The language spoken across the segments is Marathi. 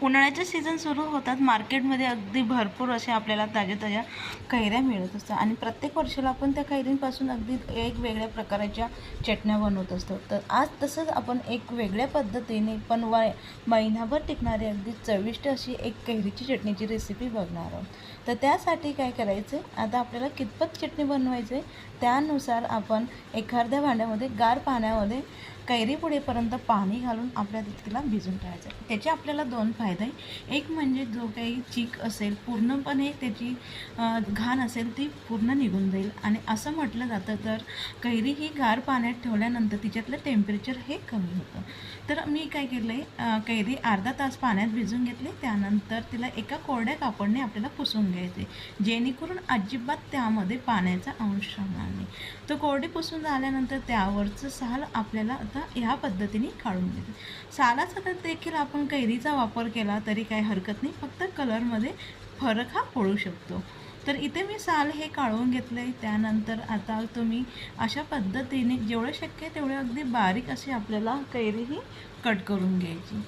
उन्हाळ्याचे सीझन सुरू होतात, मार्केटमध्ये अगदी भरपूर अशा आपल्याला ताज्या कैऱ्या मिळत असतात आणि प्रत्येक वर्षाला आपण त्या कैरींपासून अगदी एक वेगळ्या प्रकारच्या चटण्या बनवत असतो. तर आज तसंच आपण एक वेगळ्या पद्धतीने पण महिनाभर टिकणारी अगदी चविष्ट अशी एक कैरीची चटणीची रेसिपी बघणार आहोत. तर त्यासाठी काय करायचं आहे, आता आपल्याला कितपत चटणी बनवायची आहे त्यानुसार आपण एखाद्या भांड्यामध्ये गार पाण्यामध्ये कैरी पुढेपर्यंत पाणी घालून आपल्या तिला भिजून ठेवायचं. त्याचे आपल्याला दोन फायदे आहे. एक म्हणजे जो काही चीक असेल पूर्णपणे त्याची घाण असेल ती पूर्ण निघून जाईल. आणि असं म्हटलं जातं तर कैरी ही गार पाण्यात ठेवल्यानंतर तिच्यातलं टेम्परेचर हे कमी होतं. तर मी काय केलं आहे, कैरी अर्धा तास पाण्यात भिजून घेतली. त्यानंतर तिला एका कोरड्या कापडने आपल्याला पुसून घ्यायचे, जेणेकरून अजिबात त्यामध्ये पाण्याचा अंश राहणार नाही. तो कोरडी पुसून झाल्यानंतर त्यावरचं साल आपल्याला आता ह्या पद्धतीने काढून घेते. सालाचा तर देखील आपण कैरीचा वापर केला तरी काही हरकत नाही, फक्त कलरमध्ये फरक हा पडू शकतो. तर इथे मी साल हे काढून घेतलं आहे. त्यानंतर आता तुम्ही अशा पद्धतीने जेवढं शक्य तेवढे अगदी बारीक अशी आपल्याला कैरी ही कट करून घ्यायची.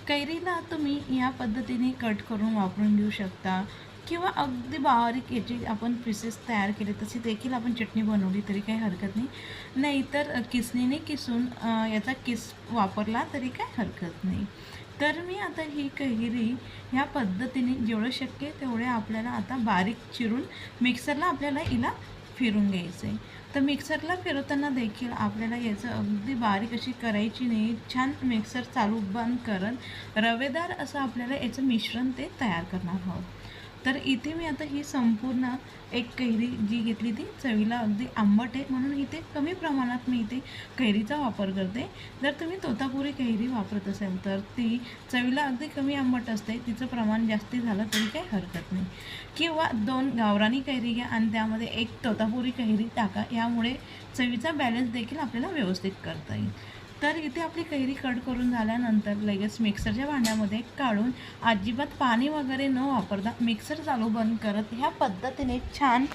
कैरीला तुम्ही ह्या पद्धतीने कट करून वापरून घेऊ शकता किंवा अगदी बारीक याची आपण पीसेस तयार केले तशी देखील आपण चटणी बनवली तरी काही हरकत नाही. नाहीतर किसणीने किसून याचा किस वापरला तरी काही हरकत नाही. तर मी आता ही कैरी ह्या पद्धतीने जेवढं शक्य तेवढे आपल्याला आता बारीक चिरून मिक्सरला आपल्याला हिला फिरून घ्यायचं आहे. तर मिक्सरला फिरवताना देखील आपल्याला याचं अगदी बारीक अशी करायची नाही. छान मिक्सर चालू बंद करत रवेदार असं आपल्याला याचं मिश्रण ते तयार करणार आहोत. तर इथे मी आता ही संपूर्ण एक कैरी जी घेतली ती चवीला अगदी आंबट आहे, म्हणून इथे कमी प्रमाणात मी इथे कैरीचा वापर करते. जर तुम्ही तोतापुरी कैरी वापरत असाल तर ती चवीला अगदी कमी आंबट असते, तिचं प्रमाण जास्ती झालं तरी काही हरकत नाही. किंवा 2 गावरानी कैरी घ्या आणि त्यामध्ये एक तोतापुरी कैरी टाका, यामुळे चवीचा बॅलन्स देखील आपल्याला व्यवस्थित करता येईल. तर इथे आपली कैरी कट करून झाल्यानंतर लगेच मिक्सरच्या भांड्यामध्ये काढून अजिबात पाणी वगैरे न वापरता मिक्सर चालू बंद करत ह्या पद्धतीने छान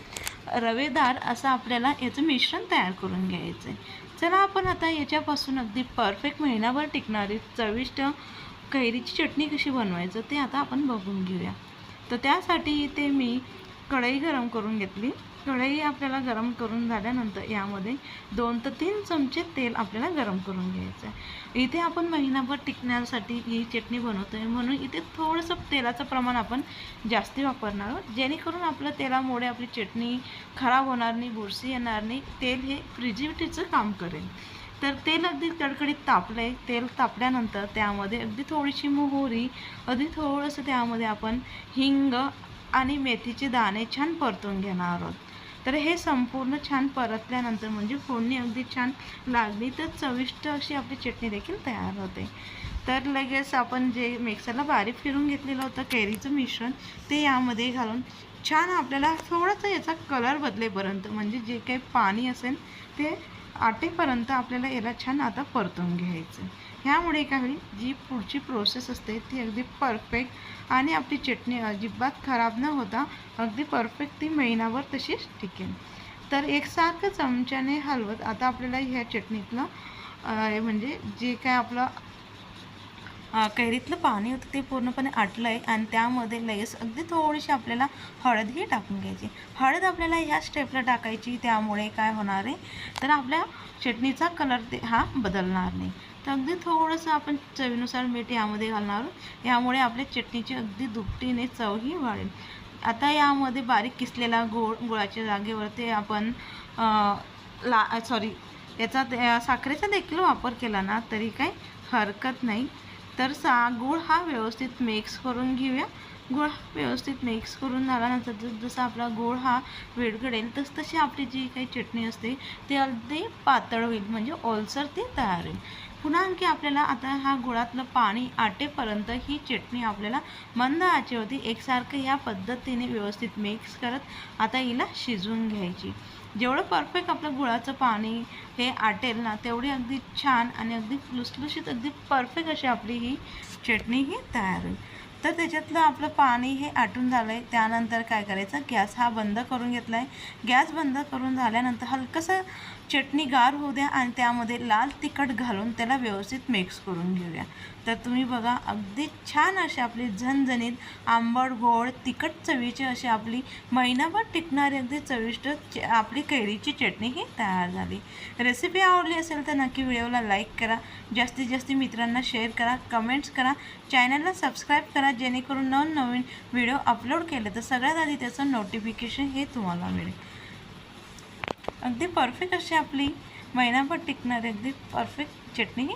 रवेदार असं आपल्याला याचं मिश्रण तयार करून घ्यायचं आहे. चला आपण आता याच्यापासून अगदी परफेक्ट महिनाभर टिकणारी चविष्ट कैरीची चटणी कशी बनवायचं ते आता आपण बघून घेऊया. तर त्यासाठी इथे मी कढई गरम करून घेतली. कढई आपल्याला गरम करून झाल्यानंतर यामध्ये 2 ते 3 चमचे तेल आपल्याला गरम करून घ्यायचं आहे. इथे आपण महिनाभर टिकण्यासाठी ही चटणी बनवतो आहे, म्हणून इथे थोडंसं तेलाचं प्रमाण आपण जास्ती वापरणार आहोत, जेणेकरून आपल्या तेलामुळे आपली चटणी खराब होणार नाही, बुरशी येणार नाही. तेल हे प्रिझर्वेटिव्हचं काम करेल. तर तेल अगदी कडकडीत तापलं आहे. तेल तापल्यानंतर त्यामध्ये अगदी थोडीशी मोहरी, अगदी थोडंसं त्यामध्ये आपण हिंग आणि मेथीचे दाणे छान परतून घेणार आहोत. तर हे संपूर्ण छान परतल्यानंतर म्हणजे फोडणी अगदी छान लागली तर चविष्ट अशी आपली चटणी देखील तयार होते. तर लगेच आपण जे मिक्सरला बारीक फिरून घेतलेलं होतं कैरीचं मिश्रण ते यामध्ये घालून छान आपल्याला थोडंसं याचा कलर बदलेपर्यंत म्हणजे जे काही पाणी असेल ते आटेपर्यंत आपल्याला याला छान आता परतून घ्यायचं. ह्यामुळे काय होईल, जी पुढची प्रोसेस असते ती अगदी परफेक्ट आणि आपली चटणी अजिबात खराब न होता अगदी परफेक्ट ती महिनाभर तशीच टिकेल. तर एकसारखं चमच्याने हलवत आता आपल्याला ह्या चटणीतलं म्हणजे जे काय आपलं कैरीतलं पाणी होतं ते पूर्णपणे आटलं आहे आणि त्यामध्ये लगेच अगदी थोडीशी आपल्याला हळदही टाकून घ्यायची. हळद आपल्याला ह्या स्टेपला टाकायची, त्यामुळे काय होणार आहे तर आपल्या चटणीचा कलर ते हा बदलणार नाही. तर अगदी थोडंसं आपण चवीनुसार मीठ यामध्ये घालणार आहोत, यामुळे आपल्या चटणीची अगदी दुपटीने चवही वाढेल. आता यामध्ये बारीक किसलेला गुळाच्या जागेवरती आपण याचा साखरेचा देखील वापर केला ना तरी काही हरकत नाही. तर गूळ हा व्यवस्थित मिक्स करून घेऊया. गूळ हा व्यवस्थित मिक्स करून झाल्यानंतर जसं आपला गूळ हा विरघळेल तशी आपली जी काही चटणी असते ती अगदी पातळ होईल, म्हणजे ओलसर ती तयार होईल. पुन्हा आणखी आपल्याला आता हा गुळातलं पाणी आटेपर्यंत ही चटणी आपल्याला मंद आचेवरती एकसारखं ह्या पद्धतीने व्यवस्थित मिक्स करत आता हिला शिजवून घ्यायची. जेवढं परफेक्ट आपलं गुळाचं पाणी हे आटेल ना तेवढी अगदी छान आणि अगदी लुसलुशीत अगदी परफेक्ट अशी आपली ही चटणी ही तयार होईल. तर त्याच्यातलं आपलं पाणी हे आटून झालं आहे. त्यानंतर काय करायचं, गॅस हा बंद करून घेतला आहे. गॅस बंद करून झाल्यानंतर हलकंसं चटणी गार होऊ द्या आणि त्यामध्ये लाल तिखट घालून त्याला व्यवस्थित मिक्स करून घेऊया. तर तुम्ही बघा, अगदी छान अशी आपली झणझणीत आंबट गोड तिखट चवीची अशी आपली महिनाभर टिकणारी अगदी चविष्ट आपली कैरीची चटणी ही तयार झाली. रेसिपी आवडली असेल तर नक्की व्हिडिओला लाईक करा, जास्तीत जास्त मित्रांना शेअर करा, कमेंट्स करा, चॅनलला सबस्क्राईब करा, जेणेकरून नवनवीन व्हिडिओ अपलोड केले तर सगळ्यात आधी त्याचं नोटिफिकेशन हे तुम्हाला मिळेल. अगदी परफेक्ट अशी आपली महिनाभर टिकणारी अगदी परफेक्ट चटणी